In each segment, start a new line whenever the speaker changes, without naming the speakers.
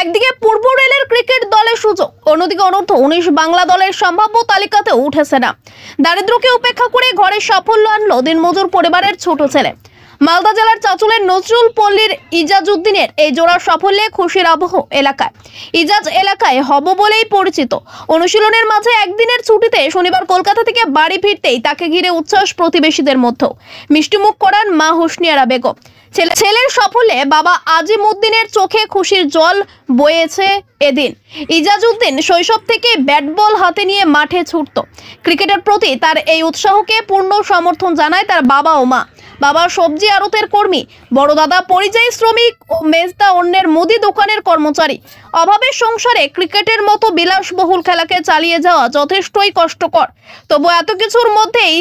একদিকে পূর্ব রেলের ক্রিকেট দলের সুযোগ, অন্যদিকে অনূর্ধ্ব-19 বাংলা দলের সম্ভাব্য তালিকাতে উঠেছে না। দারিদ্র্যকে উপেক্ষা করে ঘরে সাফল্য আনলো দিনমজুর পরিবারের ছোট ছেলে। মালদা জেলার চাঁচলের নজরুল পল্লীর ইজাজউদ্দিনের এই জোড়ার সাফল্যে খুশির আবহ এলাকায়। ইজাজ এলাকায় হব বলেই পরিচিত। অনুশীলনের মাঝে একদিনের ছুটিতে শনিবার কলকাতা থেকে বাড়ি ফিরতেই তাকে ঘিরে উচ্ছ্বাস প্রতিবেশীদের মধ্যেও। মিষ্টিমুখ করান মা হুসনিয়ারা বেগম। ছেলের সাফল্যে বাবা আজিমউদ্দিনের চোখে খুশির জল বয়েছে এদিন। ইজাজউদ্দিন শৈশব থেকে ব্যাট বল হাতে নিয়ে মাঠে ছুটত। ক্রিকেটের প্রতি তার এই উৎসাহকে পূর্ণ সমর্থন জানায় তার বাবা ও মা। বাবা সবজি আড়তের কর্মী, বড় দাদা পরিযায়ী শ্রমিক ও মেজদা অন্যের মুদি দোকানের কর্মচারী। অভাবের সংসারে ক্রিকেটের মতো বিলাসবহুল খেলাকে চালিয়ে যাওয়া যথেষ্টই কষ্টকর। তবু এত কিছুর মধ্যেই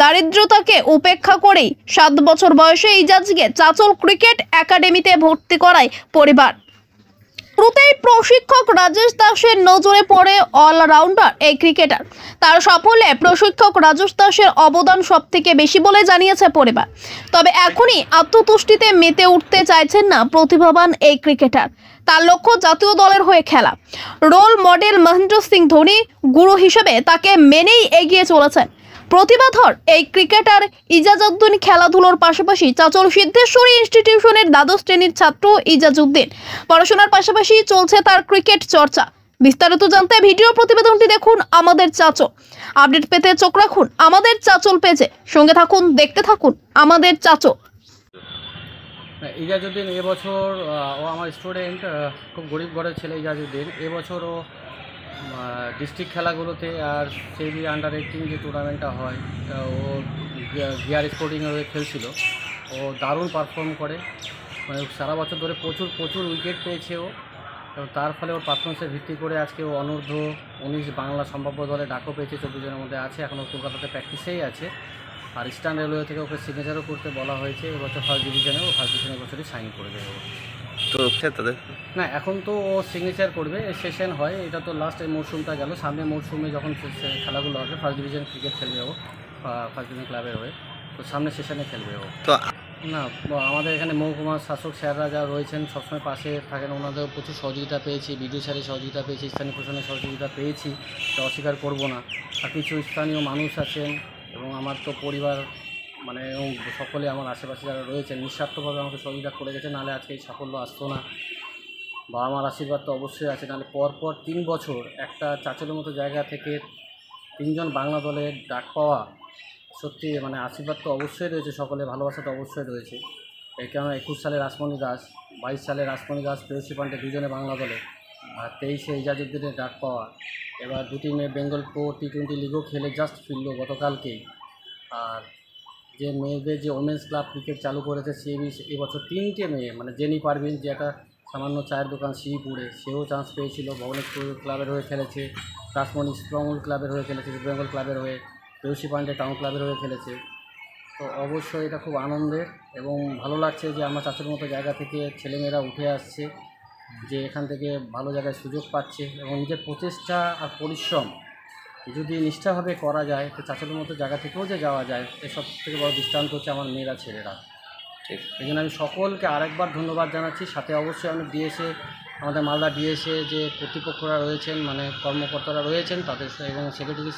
দারিদ্রতাকে উপেক্ষা করেই 7 বছর বয়সে ইজাজকে চাঁচল ক্রিকেট একাডেমিতে ভর্তি করায় পরিবার। শুরুতেই প্রশিক্ষক রাজেশ দাসের নজরে পড়ে অলরাউন্ডার এই ক্রিকেটার। তার সাফল্যে প্রশিক্ষক রাজেশ দাসের অবদান সবথেকে বেশি বলে জানিয়েছে পরিবার। তবে এখনই আত্মতুষ্টিতে মেতে উঠতে চাইছেন না প্রতিভাবান এই ক্রিকেটার। তার লক্ষ্য জাতীয় দলের হয়ে খেলা। রোল মডেল মহেন্দ্র সিং ধোনি গুরু হিসেবে তাকে মেনেই এগিয়ে চলেছেন। প্রতিভাধর এই ক্রিকেটার ইজাজউদ্দিন খেলাধুলোর পাশাপাশি চাঁচল সিদ্ধেশ্বরী ইনস্টিটিউশনের দ্বাদশ শ্রেণীর ছাত্র ইজাজউদ্দিন। পড়াশোনার পাশাপাশি চলছে তার ক্রিকেট চর্চা। বিস্তারিত জানতে ভিডিও প্রতিবেদনটি দেখুন আমাদের চাঁচল। আপডেট পেতে চোখ রাখুন আমাদের চাঁচল পেজে। সঙ্গে থাকুন, দেখতে থাকুন আমাদের চাঁচল।
ইজাজউদ্দিন এবছর ও আমার স্টুডেন্ট, খুব গরিব ঘরের ছেলে ইজাজউদ্দিন। এবছর ও ডিস্ট্রিক্ট খেলাগুলোতে আর সেই আন্ডার 18 যে টুর্নামেন্টটা হয় ও গিয়ার স্পোর্টিংয়ে হয়ে খেলছিল। ও দারুণ পারফর্ম করে, মানে সারা বছর ধরে প্রচুর উইকেট পেয়েছে ও। এবং তার ফলে ওর পারফরমেন্সের ভিত্তি করে আজকে ও অনূর্ধ্ব-19 বাংলা সম্ভাব্য দলে ডাকও পেয়েছে। 24 জনের মধ্যে আছে, এখনও কলকাতাতে প্র্যাকটিসেই আছে। আর ইস্টার্ন রেলওয়ে থেকে ওকে সিগনেচারও করতে বলা হয়েছে। এবছর ফার্স্ট ডিভিশনে ও ফার্স্ট ডিভিশনের বছরই সাইন করে দেবে।
তো তাদের
না, এখন তো ও সিগনেচার করবে, সেশন হয়, এটা তো লাস্ট এই মরশুমটা গেল। সামনে মরশুমে যখন খেলাগুলো হবে ফার্স্ট ডিভিশন ক্রিকেট খেলবে ও, ফার্স্ট ডিভিশন ক্লাবের হয়ে, তো সামনে সেশনে খেলবে ও।
তো
না, আমাদের এখানে মহকুমা শাসক স্যাররা যা রয়েছেন সবসময় পাশে থাকেন, ওনাদের প্রচুর সহযোগিতা পেয়েছি, বিডিও স্যারের সহযোগিতা পেয়েছি, স্থানীয় প্রশাসনের সহযোগিতা পেয়েছি, এটা অস্বীকার করবো না। আর কিছু স্থানীয় মানুষ আছেন এবং আমার তো পরিবার, মানে সকলে আমার আশেপাশে যারা রয়েছেন নিঃস্বার্থভাবে আমাকে সহযোগিতা করে গেছে, নাহলে আজকে এই সাফল্য আসতো না। বা আমার আশীর্বাদ তো অবশ্যই আছে, নাহলে পরপর 3 বছর একটা চাঁচলের মতো জায়গা থেকে 3 জন বাংলা দলের ডাক পাওয়া, সত্যি মানে আশীর্বাদ তো অবশ্যই রয়েছে, সকলে ভালোবাসা তো অবশ্যই রয়েছে। এই কারণে 21 সালে রাসমণি দাস, 22 সালে রাসমণি দাস, প্রেয়সী পান্ডে দুজনে বাংলা দলে, আর 23-এ ইজাজউদ্দিনের ডাক পাওয়া। এবার 2টি মেয়ে বেঙ্গল প্রো T20 লিগও খেলে জাস্ট ফিরল গতকালকেই। আর যে মেয়েদের যে ওমেন্স ক্লাব ক্রিকেট চালু করেছে সে এবছর 3টে মেয়ে, মানে জেনি পারভিন যে একটা সামান্য চায়ের দোকান শ্রীপুরে, সেও চান্স পেয়েছিল, ভুবনেশ্বর ক্লাবের হয়ে খেলেছে, রাসমণি স্ট্রংউড ক্লাবের হয়ে খেলেছে, বেঙ্গল ক্লাবের হয়ে, প্রেয়সী পান্ডে টাউন ক্লাবের হয়ে খেলেছে। তো অবশ্যই এটা খুব আনন্দের এবং ভালো লাগছে যে আমার চাঁচলের মতো জায়গা থেকে ছেলেমেয়েরা উঠে আসছে, যে এখান থেকে ভালো জায়গায় সুযোগ পাচ্ছে এবং নিজের প্রচেষ্টা আর পরিশ্রম যদি নিষ্ঠাভাবে করা যায় তো চাঁচলের মতো জায়গা থেকেও যে যাওয়া যায়, এসব থেকে বড় দৃষ্টান্ত হচ্ছে আমার মেয়েরা ছেলেরা। এই জন্য আমি সকলকে আরেকবার ধন্যবাদ জানাচ্ছি। সাথে অবশ্যই আমি ডিএসএ, আমাদের মালদা ডিএসএ যে কর্তৃপক্ষরা রয়েছেন, মানে কর্মকর্তারা রয়েছেন তাদের, এবং সেক্রেটারি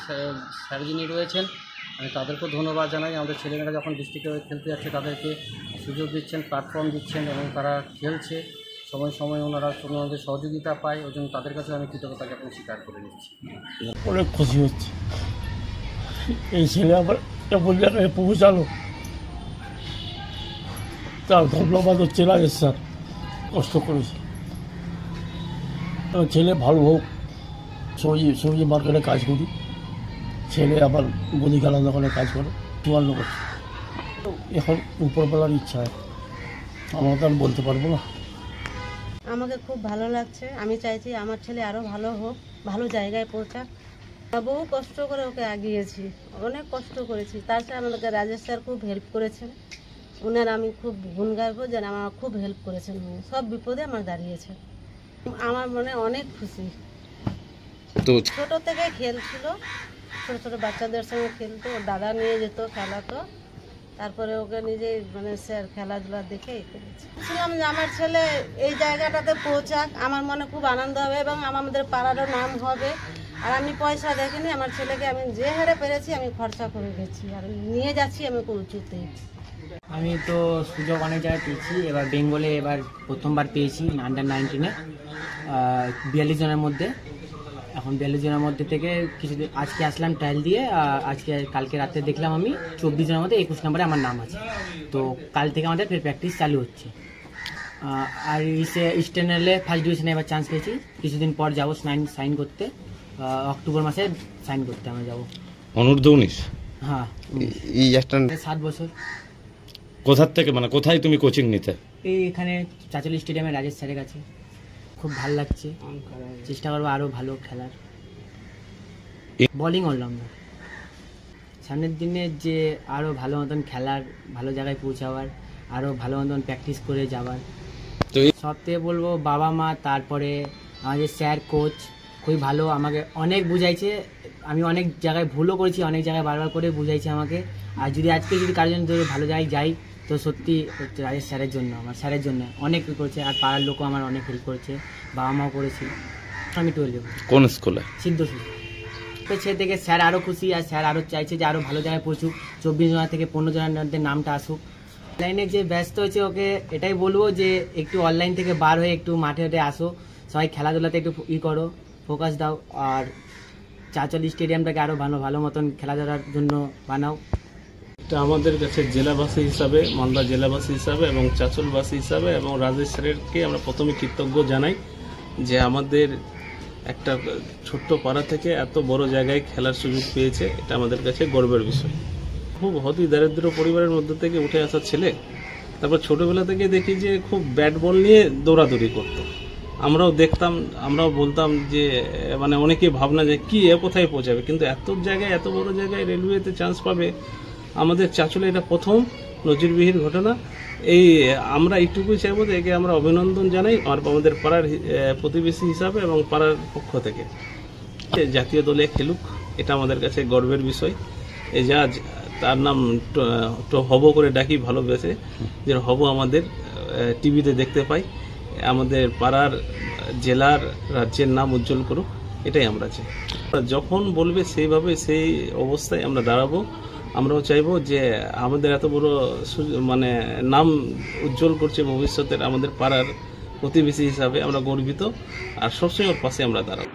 স্যার যিনি রয়েছেন, আমি তাদেরকেও ধন্যবাদ জানাই। আমাদের ছেলেমেয়েরা যখন ডিস্ট্রিক্টে খেলতে যাচ্ছে তাদেরকে সুযোগ দিচ্ছেন, প্ল্যাটফর্ম দিচ্ছেন এবং তারা খেলছে, সময় সময় ওনারা ওনাদের সহযোগিতা পায়, ওই জন্য তাদের কাছে আমি কৃতজ্ঞতা জ্ঞাপন স্বীকার করে নিচ্ছি।
অনেক খুশি হচ্ছে এই ছেলে আবার এমন জায়গায় পৌঁছালো, তার ধন্যবাদ হচ্ছে রাজেশ স্যার, কষ্ট করেছে। ছেলে ভালো হোক, সবজি মার্কেটে কাজ করি, ছেলে আবার মুদিখানা দোকানে কাজ করে, চুয়ান্ন করছে। এখন উপরবেলার ইচ্ছা, আমরা তো আর বলতে পারবো না।
আমাকে খুব ভালো লাগছে। আমি চাইছি আমার ছেলে আরও ভালো হোক, ভালো জায়গায় পৌঁছাক। বহু কষ্ট করে ওকে আগিয়েছি, অনেক কষ্ট করেছি। তার সাথে আমাদেরকে রাজেশ স্যার খুব হেল্প করেছেন, ওনার আমি খুব গুণ গাইবো যে আমার খুব হেল্প করেছেন, সব বিপদে আমার দাঁড়িয়েছে। আমার মনে অনেক খুশি। ছোট থেকে খেলছিল, ছোট ছোট বাচ্চাদের সঙ্গে খেলতো, ওর দাদা নিয়ে যেত, খেলাতো। তারপরে ওকে নিজেই মানে স্যার খেলাধুলা দেখেই করেছে। ছিলাম যে আমার ছেলে এই জায়গাটাতে পৌঁছাক, আমার মনে খুব আনন্দ হবে এবং আমাদের পাড়ারও নাম হবে। আর আমি পয়সা দেখিনি, আমার ছেলেকে আমি যে হারে পেরেছি আমি খরচা করে গেছি আর নিয়ে যাচ্ছি আমি উঁচুতে।
আমি তো সুযোগ অনেক জায়গায় পেয়েছি, এবার বেঙ্গলে এবার প্রথমবার পেয়েছি আন্ডার-19-এ 42 জনের মধ্যে। এখন 42 জনের মধ্যে থেকে কিছুদিন আজকে আসলাম ট্রায়াল দিয়ে, কালকে রাতে দেখলাম আমি 24 জনের মধ্যে 21 নম্বরে আমার নাম আছে। তো কাল থেকে আমাদের ফের প্র্যাকটিস চালু হচ্ছে। আর ইস্টার্নালে ফার্স্ট ডিভিশনে এবার চান্স পেয়েছি, কিছুদিন পর যাবো সাইন করতে, অক্টোবর মাসে সাইন করতে আমরা যাবো।
অনূর্ধ্ব 19?
হ্যাঁ,
এই একটা
7 বছর।
কোথার থেকে, মানে কোথায় তুমি কোচিং নিতে?
এখানে চাচল স্টেডিয়ামে রাজেশ স্যারের কাছে। খুব ভালো লাগছে, চেষ্টা করবো আরও ভালো খেলার। বোলিং অলরাউন্ডার, সামনের দিনে যে আরও ভালো মতন খেলার, ভালো জায়গায় পৌঁছাবার, আরও ভালো মতন প্র্যাকটিস করে যাবার।
তো
সব থেকে বলবো বাবা মা, তারপরে আমাদের স্যার কোচ খুবই ভালো, আমাকে অনেক বুঝাইছে। আমি অনেক জায়গায় ভুলও করেছি, অনেক জায়গায় বারবার করে বুঝাইছে আমাকে। আর যদি আজকে যদি কারোর জন্য ভালো জায়গায় যাই তো সত্যি রাজেশ স্যারের জন্য, আমার স্যারের জন্য অনেক করেছে। আর পাড়ার লোকও আমার অনেক হেল্প করেছে, বাবা মাও করেছে। আমি 12
কোন স্কুলে?
সিদ্ধশূল। তো সে থেকে স্যার আরও খুশি, আর স্যার আরও চাইছে যে আরও ভালো জায়গায় পৌঁছুক, 24 জন থেকে 15 জনের মধ্যে নামটা আসুক। অনলাইনে যে ব্যস্ত হয়েছে ওকে এটাই বলবো যে একটু অনলাইন থেকে বার হয়ে একটু মাঠে আসো, সবাই খেলাধুলাতে একটু করো, ফোকাস দাও। আর চাচল স্টেডিয়ামটাকে আরও ভালো মতন খেলাধুলার জন্য বানাও।
এটা আমাদের কাছে জেলাবাসী হিসাবে, মালদা জেলাবাসী হিসাবে এবং চাচলবাসী হিসাবে এবং রাজেশ স্যারেরকে আমরা প্রথমে কৃতজ্ঞ জানাই যে আমাদের একটা ছোট্ট পাড়া থেকে এত বড় জায়গায় খেলার সুযোগ পেয়েছে। এটা আমাদের কাছে গর্বের বিষয়। খুব হতি দারিদ্র পরিবারের মধ্যে থেকে উঠে আসা ছেলে, তারপর ছোটবেলা থেকে দেখি যে খুব ব্যাট বল নিয়ে দৌড়াদৌড়ি করতো। আমরাও দেখতাম, আমরাও বলতাম যে মানে অনেকেই ভাবনা যে কি কোথায় পৌঁছাবে, কিন্তু এত জায়গায়, এত বড় জায়গায় রেলওয়েতে চান্স পাবে আমাদের চাচলে এটা প্রথম নজিরবিহীন ঘটনা। এই আমরা এইটুকুই চাইবো যে একে আমরা অভিনন্দন জানাই আর আমাদের পাড়ার প্রতিবেশী হিসাবে এবং পাড়ার পক্ষ থেকে। জাতীয় দলে খেলুক, এটা আমাদের কাছে গর্বের বিষয়। এই যা তার নাম হব করে ডাকি ভালোবেসে, যে হব আমাদের টিভিতে দেখতে পাই, আমাদের পাড়ার, জেলার, রাজ্যের নাম উজ্জ্বল করুক, এটাই আমরা চাই। যখন বলবে সেইভাবে সেই অবস্থায় আমরা দাঁড়াবো। আমরাও চাইবো যে আমাদের এত বড় মানে নাম উজ্জ্বল করছে ভবিষ্যতের আমাদের পাড়ার প্রতিবেশী হিসাবে আমরা গর্বিত, আর সবসময় ওর পাশে আমরা দাঁড়াবো।